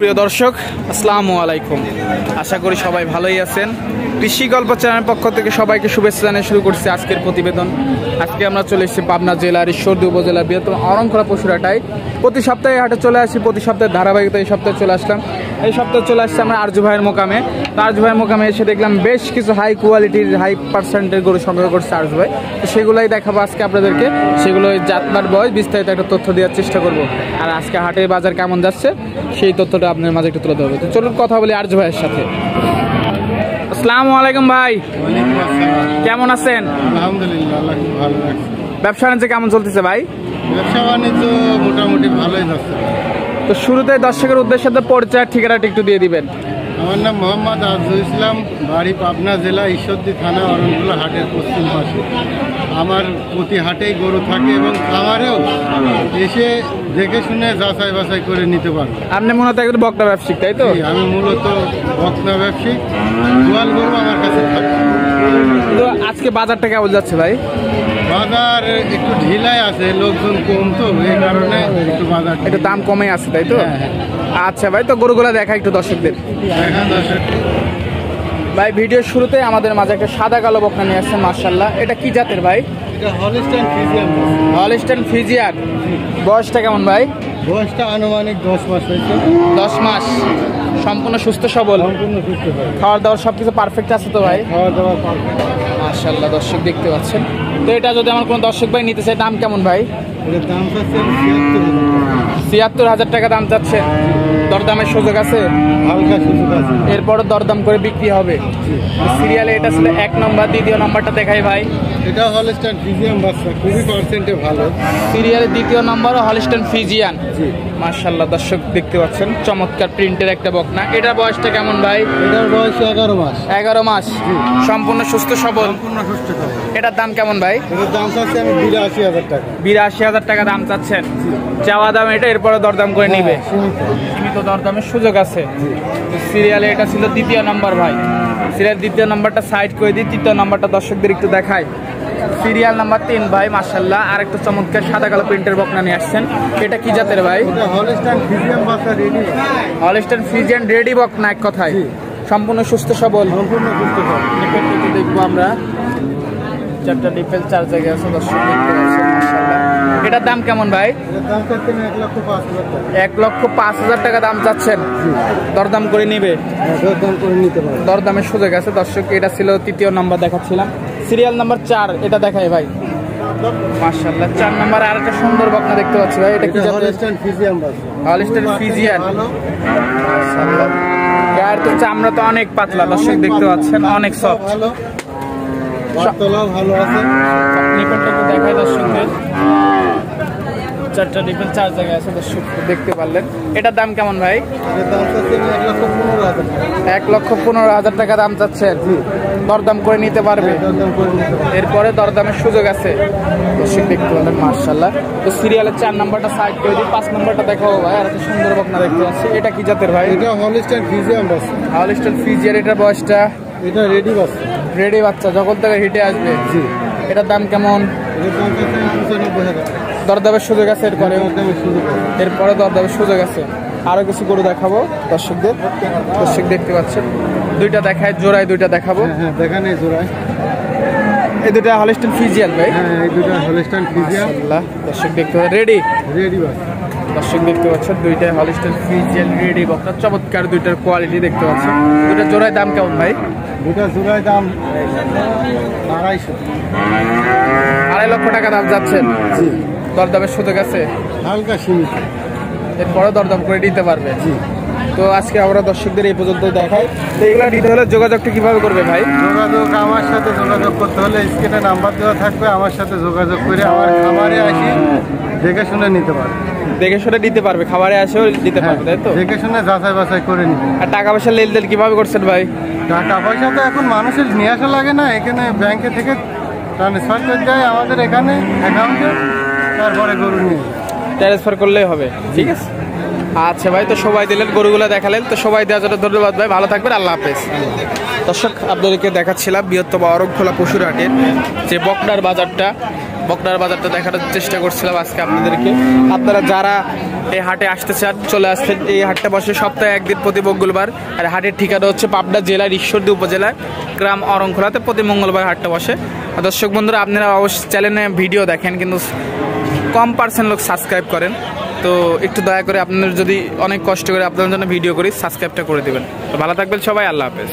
প্রিয় দর্শক, আসসালামু আলাইকুম। আশা করি সবাই ভালোই আছেন। কৃষি গল্প চ্যানেলের পক্ষ থেকে সবাইকে শুভেচ্ছা জানিয়ে শুরু করছি আজকের প্রতিবেদন। আজকে আমরা চলে এসেছি পাবনা জেলার ঈশ্বরদী উপজেলার বৃহত্তম অরংখোলা পশুরহাটায়। প্রতি সপ্তাহে হাটে চলে আসি, প্রতি সপ্তাহে ধারাবাহিকতা। এই সপ্তাহে চলে আসলাম, এই সপ্তাহে চলে আসছে আমরা আরজু ভাইয়ের মোকামে। তো আরজু ভাইয়ের মোকামে এসে দেখলাম বেশ কিছু হাই কোয়ালিটির হাই পার্সেন্টের গরু সংগ্রহ করছে আরজু ভাই। তো সেগুলোই দেখাবো আজকে আপনাদেরকে। সেগুলো জাতমার বয়স বিস্তারিত একটা তথ্য দেওয়ার চেষ্টা করব। আর আজকে হাটের বাজার কেমন যাচ্ছে সেই তথ্যটা আপনার মাঝে একটু তুলে ধরবো। তো চলুন কথা বলি আরজু ভাইয়ের সাথে। আসসালামু আলাইকুম ভাই, কেমন আছেন? আলহামদুলিল্লাহ, ভালো লাগছে। ব্যবসা বাণিজ্য কেমন চলতেছে ভাই? ব্যবসা বাণিজ্য মোটামুটি ভালোই যাচ্ছে। তো শুরুতে দর্শকের উদ্দেশ্যে তো পরিচয় ঠিকানাটা একটু দিয়ে দিবেন। আমার নাম মোহাম্মদ আরজুল ইসলাম, বাড়ি পাবনা জেলা ঈশ্বরদী থানা অরণখোলা হাটের পশ্চিম পাশে। আমার প্রতি হাটেই গরু থাকে এবং খামারেও এসে দেখে শুনে যাচাই বাছাই করে নিতে পারবো। আপনি মূলত একজন বকনা ব্যবসায়িক, তাই তো? আমি মূলত বকনা ব্যবসায়িক, গোয়াল গরু আমার কাছে থাকে। তো আজকে বাজারটা কেমন যাচ্ছে ভাই? বাজার একটু ঢিলাই আছে, লোকজন কম, তো এই কারণে একটু বাজার একটু দাম কমে আছে, তাই তো? হ্যাঁ। আচ্ছা ভাই, তো গরুগুলা দেখা একটু দর্শকদের। ভাই ভিডিওর শুরুতে আমাদের মাঝে একটা সাদা কালো বকনা নিয়ে আসছেন, মার্শাল্লাহ। এটা কি জাতের ভাই? এটা হলস্টাইন ফ্রিজিয়ান। Holstein Friesian. বয়সটা কেমন ভাই? বয়সটা আনুমানিক 10 মাস হয়েছে। 10 মাস। সম্পূর্ণ সুস্থ সবল, সম্পূর্ণ সুস্থ হয়। খাওয়ার দাওয়ার সবকিছু পারফেক্ট আছে তো ভাই? খাওয়া দাওয়া পারফেক্ট। মাশাআল্লাহ, দর্শক দেখতে পাচ্ছেন। তো এটা যদি আমার কোনো দর্শক ভাই নিতে চায়, দাম কেমন ভাই? এটার দাম চাচ্ছে ৭৬,০০০ টাকা দাম চাচ্ছে। দরদামের সুযোগ আছে? হালকা সুযোগ আছে। এরপরও দরদাম করে বিক্রি হবে। সিরিয়ালে এটা ছিল 1 নম্বর, দ্বিতীয় নম্বরটা দেখাই ভাই। এটা হলস্টাইন ফ্রিজিয়ান বাচ্চা, খুবই পার্সেন্টে ভালো। সিরিয়ালের দ্বিতীয় নম্বরও হলস্টাইন ফ্রিজিয়ান। জি মাশাআল্লাহ, দর্শক দেখতে পাচ্ছেন চমৎকার প্রিন্টের একটা বকনা। এটার বয়সটা কেমন ভাই? এটার বয়স 11 মাস। 11 মাস। সম্পূর্ণ সুস্থ সবল। সম্পূর্ণ সুস্থ সবল। এটার দাম কেমন ভাই? এটার দাম চাচ্ছে আমি 82,000 টাকা। 82,000 টাকা দাম চাচ্ছেন। চাওয়া দাম এটা, এরপরে দরদাম করে নিবে। সীমিত দরদামের সুযোগ আছে। সিরিয়ালে এটা ছিল দ্বিতীয় নাম্বার ভাই। সিরিয়াল দ্বিতীয় নাম্বারটা সাইড করে দিই, তৃতীয় নাম্বারটা দর্শকদের একটু দেখায়। সিরিয়াল নাম্বার 3 ভাই, মাশাআল্লাহ। আর একটা চমৎকার সাদা কালো প্রিন্টের বকনা নিয়ে আসছেন। এটা কি জাতের ভাই? এটা হলস্টাইন ফ্রিজিয়ান বাচ্চা রেডি। হলস্টাইন ফ্রিজিয়ান রেডি বকনা, এক কথায় সম্পূর্ণ সুস্থ সবল। সম্পূর্ণ সুস্থ সবল। একটু দেখবো আমরা। 4টা ডিফেল 4 জায়গায় আছে, দর্শক দেখতে পাচ্ছেন, মাশাআল্লাহ। এটার দাম কেমন ভাই? এটার দাম চাচ্ছে 1,05,000 টাকা। 1,05,000 টাকা দাম চাচ্ছেন। দরদাম করে নিবে? দরদাম করে নিতে পারবে। দরদামের সুযোগ আছে। দর্শক এটা ছিল তৃতীয় নাম্বার দেখাচ্ছিলাম। সিরিয়াল নাম্বার 4 এটা দেখাই ভাই। মাশাআল্লাহ, 4 নম্বরে আরেকটা সুন্দর বকনা দেখতে পাচ্ছি ভাই। এটা কি জাতের? হলস্টাইন ফ্রিজিয়ান বাচ্চা। Holstein Friesian. মাশাআল্লাহ, গায়ের তো চামড়া তো অনেক পাতলা, দর্শক দেখতে পাচ্ছেন, অনেক সফট। ভালো, বাতলাও ভালো আছে। নিকটটা একটু দেখাই দর্শকদের। 4টা ডিফেল 4 জায়গায় আছে, দর্শক দেখতে পারলেন। এটার দাম কেমন ভাই? এটার দাম চাচ্ছে 1,15,000 টাকা। 1,15,000 টাকা দাম চাচ্ছেন। দরদাম করে নিতে পারবে? দরদাম করে নিতে পারবে। এরপরে দরদামের সুযোগ আছে, দর্শক দেখতে পারলেন, মাশাআল্লাহ। তো সিরিয়ালের 4 নাম্বারটা সাইড করে দিই, 5 নাম্বারটা দেখাবো ভাই। আর একটা সুন্দর বকনা দেখতে পাচ্ছি। এটা কি জাতের ভাই? এটা হলস্টাইন ফ্রিজিয়ান বাচ্চা। Holstein Friesian. এটার বয়সটা? এটা রেডি বাচ্চা। রেডি বাচ্চা, যখন থেকে হিটে আসবে। জি। এটার দাম কেমন? এটার দাম চাচ্ছে 95,000 টাকা। দরদামের সুযোগ আছে এরপরে? দরদামের সুযোগ আছে। এরপরে দরদামের সুযোগ আছে। আরো কিছু গরু দেখাবো দর্শকদের। দর্শক দেখতে পাচ্ছেন, দুইটা দেখায়, জোড়ায় দুইটা দেখাবো। হ্যাঁ, দেখা নেই জোড়ায়। এই দুটা হলস্টাইন ফ্রিজিয়ান ভাই। হ্যাঁ, এই দুটো হলস্টাইন ফ্রিজিয়ান। মাশাআল্লাহ, দর্শক দেখতে পাচ্ছেন, রেডি রেডি বাচ্চা। দর্শক দেখতে পাচ্ছেন, দুইটাই হলস্টাইন ফ্রিজিয়ান রেডি বকনা। চমৎকার দুইটার কোয়ালিটি দেখতে পাচ্ছেন। দুইটা জোড়ায় দাম কেমন ভাই? দুটা জোড়ায় দাম 250। 2.5 লক্ষ টাকা দাম যাচ্ছেন। জি। দরদামের সুযোগ আছে? হালকা সীমিত। এরপরে দরদাম করে দিতে পারবে। জি। তো আজকে আমরা দর্শকদের এই পর্যন্ত দেখাই। তো এগুলো নিতে হলে যোগাযোগটা কিভাবে করবে ভাই? যোগাযোগ আমার সাথে যোগাযোগ করতে হলে স্ক্রিনে নাম্বার দেওয়া থাকবে, আমার সাথে যোগাযোগ করে আমার খামারে আসি দেখে শুনে নিতে পারবে। দেখে শুনে নিতে পারবে, খাবারে আসেও দিতে পারবে, তাই তো? দেখে শুনে যাচাই বাছাই করে নিতে। আর টাকা পয়সা লেনদেন কিভাবে করছেন ভাই? টাকা পয়সা তো এখন মানুষের নিয়ে আসা লাগে না, এখানে ব্যাংকে থেকে ট্রান্সফার করে দেয় আমাদের এখানে অ্যাকাউন্টে, তারপরে গরু নিয়ে ট্রান্সফার করলেই হবে। ঠিক আছে, আচ্ছা ভাই। তো সবাই দিলেন, গরুগুলো দেখালেন। তো সবাই দেওয়ার জন্য ধন্যবাদ ভাই, ভালো থাকবেন, আল্লাহ হাফেজ। দর্শক আপনাদেরকে দেখাচ্ছিলাম বৃহত্তম অরংখোলা পশুর হাটের যে বকনার বাজারটা। বকনার বাজারটা দেখানোর চেষ্টা করছিলাম আজকে আপনাদেরকে। আপনারা যারা এই হাটে আসতে চান চলে আসবেন। এই হাটটা বসে সপ্তাহে একদিন প্রতি মঙ্গলবার। আর হাটের ঠিকানা হচ্ছে পাবনা জেলার ঈশ্বরদী উপজেলার গ্রাম অরংখোলাতে প্রতি মঙ্গলবার হাটটা বসে। দর্শক বন্ধুরা, আপনারা অবশ্যই চ্যানেলে ভিডিও দেখেন কিন্তু কম পার্সেন্ট লোক সাবস্ক্রাইব করেন, তো একটু দয়া করে আপনাদের যদি অনেক কষ্ট করে আপনাদের জন্য ভিডিও করি সাবস্ক্রাইবটা করে দেবেন। তো ভালো থাকবেন সবাই, আল্লাহ হাফেজ।